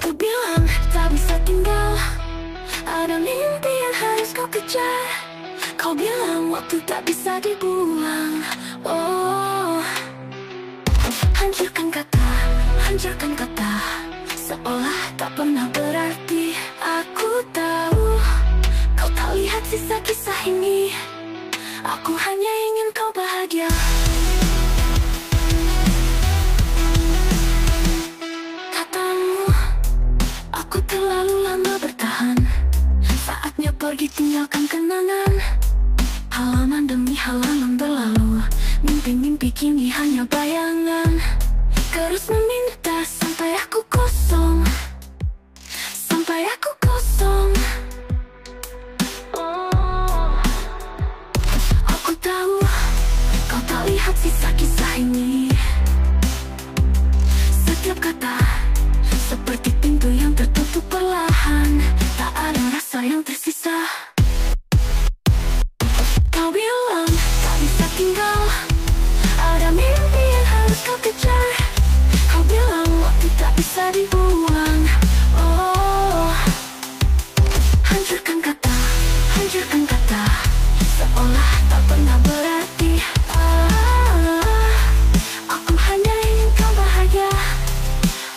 Ku bilang tak bisa tinggal, ada mimpi yang harus kau kejar. Kau bilang waktu tak bisa dibuang. Oh, hancurkan kata, seolah tak pernah berarti. Aku tahu kau tak lihat sisa kisah ini. Aku hanya ingin kau bahagia. Katamu, aku terlalu lama bertahan. Saatnya pergi tinggalkan kenangan. Halaman demi halaman berlalu, mimpi-mimpi kini hanya bayangan. Terus meminta sampai aku kosong, sampai aku kosong. Oh, aku tahu kau tak lihat sisa kisah ini. Setiap kata seperti pintu yang tertutup perlahan, tak ada rasa yang tersisa. Kau bilang tak bisa tinggal, ada mimpi yang harus kau kejar. Kau bilang waktu tak bisa dibuang. Oh, hancurkan kata, seolah tak pernah berarti. Aku hanya ingin kau bahagia.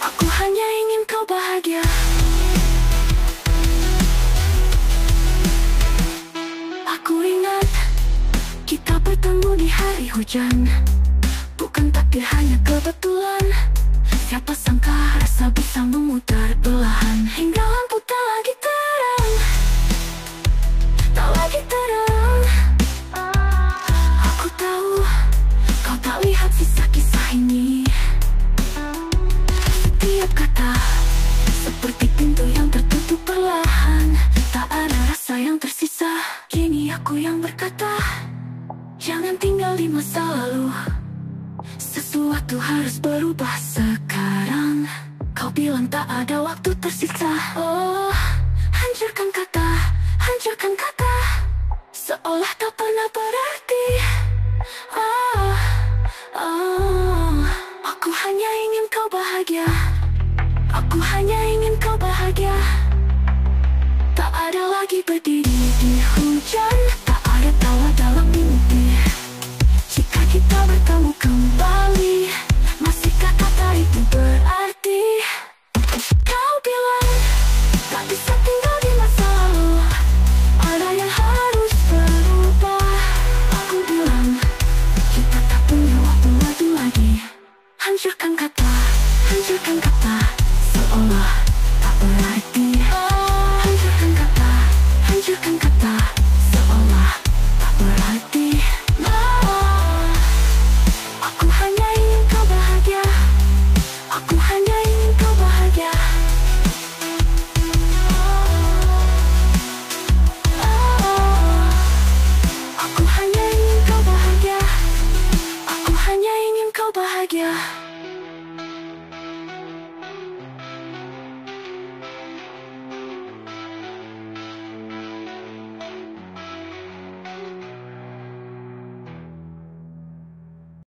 Aku hanya ingin kau bahagia. Aku ingat kita bertemu di hari hujan. Bukan takdir, hanya kebetulan. Siapa sangka rasa bisa memutar perlahan, hingga lampu tak lagi terang, tak lagi terang. Aku tahu kau tak lihat sisa kisah ini. Setiap kata seperti pintu yang tertutup perlahan, tak ada rasa yang tersisa. Kini aku yang berkata, jangan tinggal di masa lalu. Sesuatu harus berubah sekarang. Kau bilang tak ada waktu tersisa. Oh, hancurkan kata, seolah tak pernah berarti.